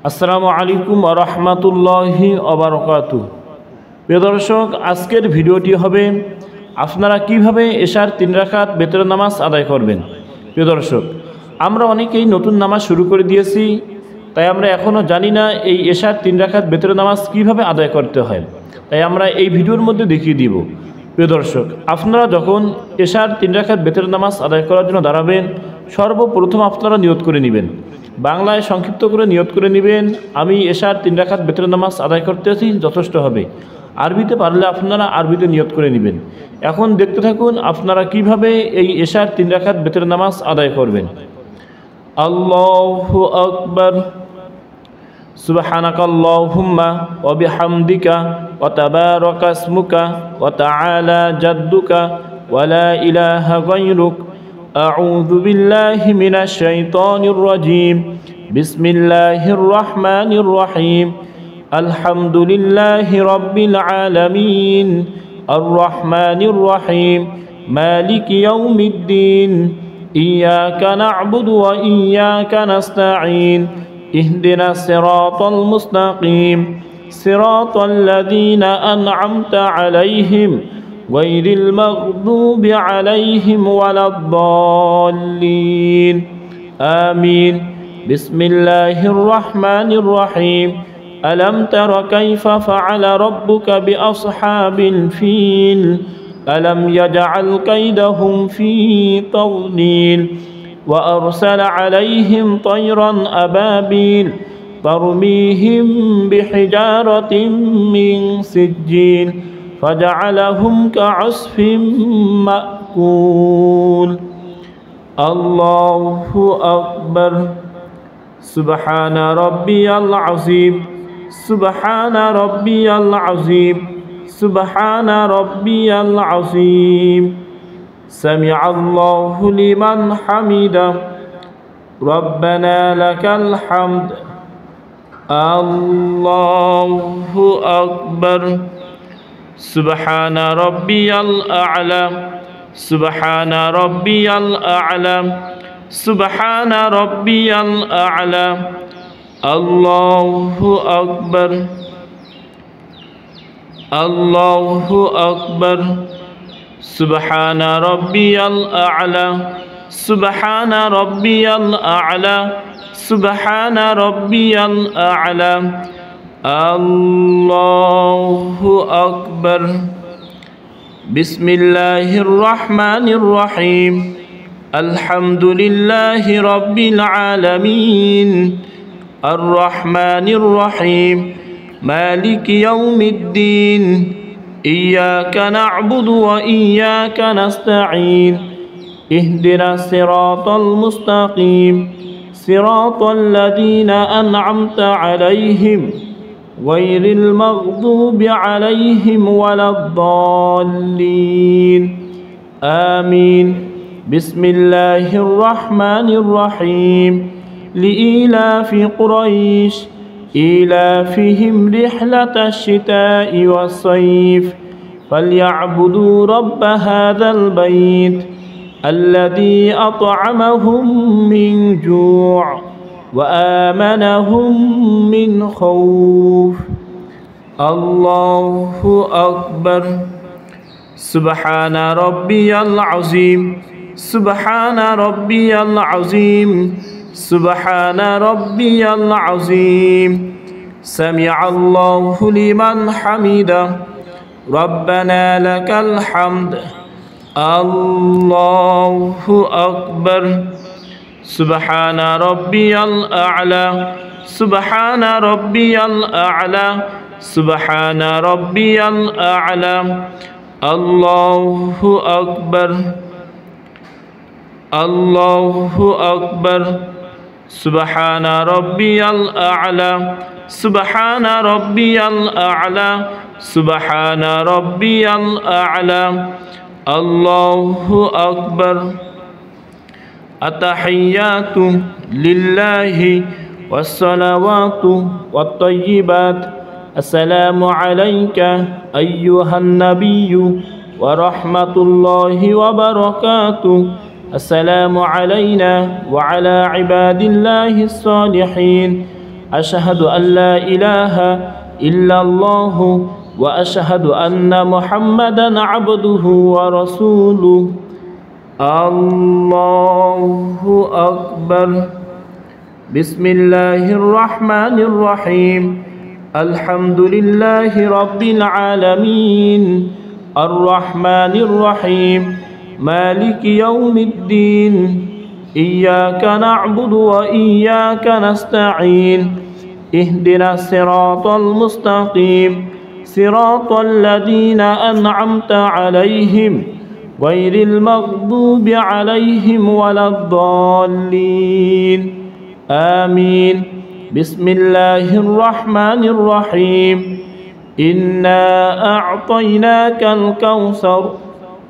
আসসালামু আলাইকুম ওয়া রাহমাতুল্লাহি ওয়া বারাকাতুহু। প্রিয় দর্শক, আজকের ভিডিওটি হবে আপনারা কিভাবে এশার 3 রাকাত বেতর নামাজ আদায় করবেন। প্রিয় দর্শক, আমরা অনেকেই নতুন নামাজ শুরু করে দিয়েছি, তাই আমরা এখনও জানি না এই এশার 3 রাকাত বেতর নামাজ কিভাবে আদায় করতে হয়, তাই আমরা এই ভিডিওর মধ্যে দেখিয়ে দিব। প্রিয় দর্শক, আপনারা যখন এশার 3 রাকাত বেতর নামাজ আদায় করার জন্য দাঁড়াবেন, সর্বপ্রথম আপনারা নিয়ত করে নেবেন, বাংলায় সংক্ষিপ্ত করে নিয়ত করে নেবেন, আমি এশার 3 রাকাত বেতর নামাজ আদায় করতেছি, যথেষ্ট হবে। আরবিতে পারলে আপনারা আরবিতে নিয়ত করে নেবেন। এখন দেখতে থাকুন আপনারা কিভাবে এই এশার 3 রাকাত বেতর নামাজ আদায় করবেন। আল্লাহু আকবার, সুবহানাকাল্লাহুম্মা ওয়া বিহামদিকা ওয়া তাবারাকা ইসমুকা ওয়া তাআলা জাদ্দুকা ওয়া লা ইলাহা গায়রুক, আউযু বিল্লাহি মিনাশ শাইতানির রাজীম, বিসমিল্লাহির রহমানির রহিম, আলহামদুলিল্লাহি রাব্বিল আলামিন, আর রহমানির রহিম, মালিকি ইয়াউমিদ্দিন, ইয়াকা না'বুদু ওয়া ইয়াকা নাস্তাঈন, ইহদিনাস সিরাতাল মুস্তাকিম, সিরাতাল লাযীনা আন'আমতা আলাইহিম গায়রিল মাগদুবি আলাইহিম ওয়ালাদ-দাল্লিন, আমিন। বিসমিল্লাহির রহমানির রহিম, আলম তারা কাইফা ফাআলা রাব্বুকা বিআসহাবিল ফিল, আলম ইয়াজআল কাইদাহুম ফি তাদলিল, ওয়া আরসালা আলাইহিম তায়রান আবাবিল তারমিহিম বিহিজারাতিন মিন সিজ্জিল ফাজআলাহুম কাআসফিম মাকুল। আল্লাহু আকবার, সুবহানা রাব্বিয়াল আযীম, সুবহানা রাব্বিয়াল আযীম, সুবহানা রাব্বিয়াল আযীম, সামিআল্লাহু লিমান হামিদা, রব্বানা লাকাল হামদ। আল্লাহু আকবার, সুবহানা রাব্বিয়াল আ'লা, সুবহানা রাব্বিয়াল আ'লা, সুবহানা রাব্বিয়াল আ'লা। আল্লাহু আকবার, আল্লাহু আকবার, সুবহানা রাব্বিয়াল আ'লা, সুবহানা রাব্বিয়াল আ'লা, সুবহানা রাব্বিয়াল আ'লা। আল্লাহু আকবার। বিসমিল্লাহির রহমানির রহিম, আলহামদুলিল্লাহি রাব্বিল আলামিন, আর রহমানির রহিম, মালিকি ইয়াউমিদ্দিন, ইয়াকা না'বুদু ওয়া ইয়াকা নাস্তাঈন, ইহদিনাস সিরাতাল মুস্তাকিম, সিরাতাল লাযীনা আন'আমতা আলাইহিম গায়রিল মাগদুবি আলাইহিম ওয়ালাদ-দাল্লিন, আমিন। বিসমিল্লাহির রহমানির রহিম, লিইলাফি কুরাইশ ইলাফিহিম রিহলাতাশ শিতাই ওয়াস সাইফ ফালইয়াবুদু রাব্ব হাযাল বাইত আল্লাযী আত'আমাহুম মিন জু' ওয়া আমানাহুম মিন খাউফ। আল্লাহু আকবার, সুবহানা রাব্বিয়াল আযীম, সুবহানা রাব্বিয়াল আযীম, সুবহানা রাব্বিয়াল আযীম, সামিআল্লাহু লিমান হামিদা, রব্বানা লাকাল হামদ। আল্লাহু আকবার, সুবহানা রাব্বিয়াল আ'লা, সুবহানা রাব্বিয়াল আ'লা, সুবহানা রাব্বিয়াল আ'লা। আল্লাহু আকবার, আল্লাহু আকবার, সুবহানা রাব্বিয়াল আ'লা, সুবহানা রাব্বিয়াল আ'লা, সুবহানা রাব্বিয়াল আ'লা। আল্লাহু আকবার। আতাহিয়াতু লিল্লাহি ওয়াস সালাওয়াতু ওয়াত তাইয়্যিবাত, আসসালামু আলাইকা আইয়ুহান নাবিয়্যু ওয়া রাহমাতুল্লাহি ওয়া বারাকাতুহু, আসসালামু আলাইনা ওয়া আলা ইবাদিল্লাহিস সালিহিন, أشهد أن لا إله إلا الله وأشهد أن محمدا عبده ورسوله الله أكبر بسم الله الرحمن الرحيم الحمد لله رب العالمين الرحمن الرحيم مالك يوم الدين إياك نعبد وإياك نستعين اهدنا الصراط المستقيم صراط الذين أنعمت عليهم غير المغضوب عليهم ولا الضالين آمين بسم الله الرحمن الرحيم إنا أعطيناك الكوثر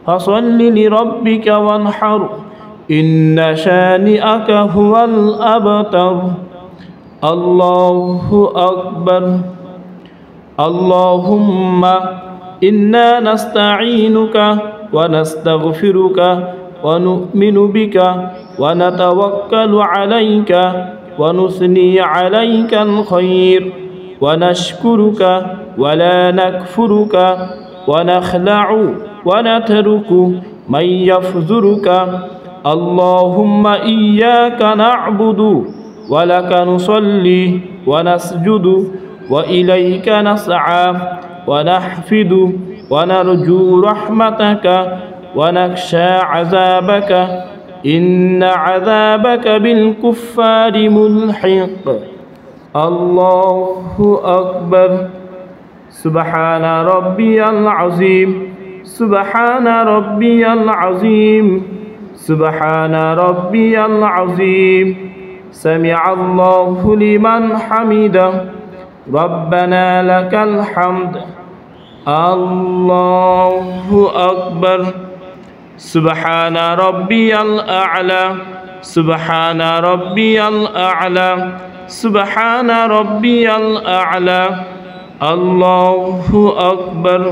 فصل لربك وانحر إن شانئك هو الأبتر الله أكبر اللهم إنا نستعينك ونستغفرك ونؤمن بك ونتوكل عليك ونثني عليك الخير ونشكرك ولا نكفرك ونخلع ونترك من يفجرك اللهم إياك نعبد ولك نصلي ونسجد وإليك نسعى ونحفد ونرجو رحمتك ونخشى عذابك إن عذابك بالكفار ملحق الله أكبر سبحان ربي العظيم سبحان ربي العظيم سبحان ربي العظيم سمع الله لمن حمده ربنا لك الحمد الله أكبر سبحان ربي الأعلى سبحان ربي الأعلى سبحان ربي الأعلى الله أكبر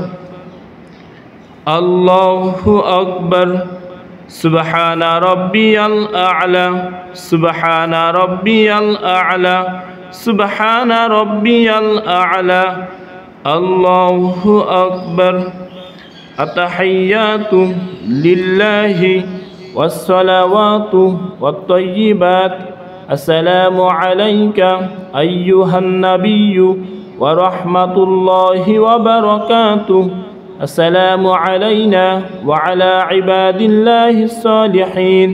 الله أكبر سبحان ربي الأعلى سبحان ربي الأعلى سبحان ربي الأعلى الله أكبر التحيات لله والصلوات والطيبات السلام عليك أيها النبي ورحمة الله وبركاته السلام علينا وعلى عباد الله الصالحين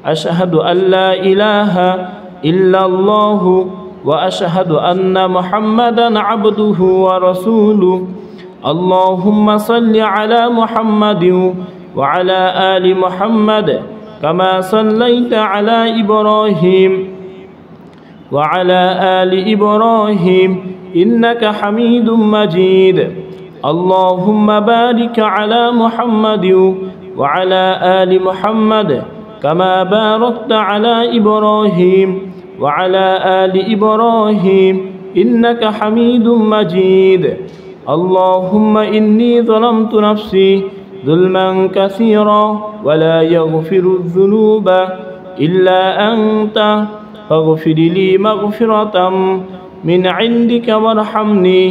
أشهد أن لا إله إلا الله وأشهد أن محمدا عبده ورسوله اللهم صل على محمد وعلى آل محمد كما صليت على إبراهيم وعلى آل إبراهيم إنك حميد مجيد اللهم بارك على محمد وعلى آل محمد كما باركت على إبراهيم وعلى آل إبراهيم إنك حميد مجيد اللهم إني ظلمت نفسي ظلما كثيرا ولا يغفر الذنوب إلا أنت فاغفر لي مغفرة من عندك وارحمني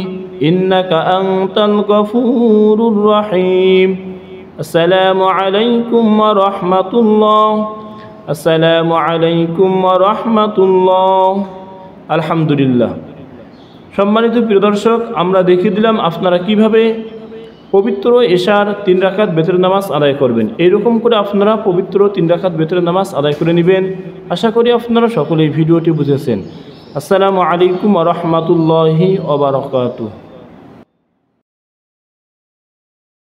إنك أنت الغفور الرحيم السلام عليكم ورحمة الله আসসালামু আলাইকুম ওয়া রাহমাতুল্লাহ। আলহামদুলিল্লাহ। সম্মানিত প্রিয় দর্শক, আমরা দেখিয়ে দিলাম আপনারা কিভাবে পবিত্র এশার 3 রাকাত বেতরের নামাজ আদায় করবেন। এইরকম করে আপনারা পবিত্র 3 রাকাত বেতরের নামাজ আদায় করে নেবেন। আশা করি আপনারা সকলেই ভিডিওটি বুঝেছেন। আসসালামু আলাইকুম ওয়া রাহমাতুল্লাহি ওয়া বারাকাতুহু।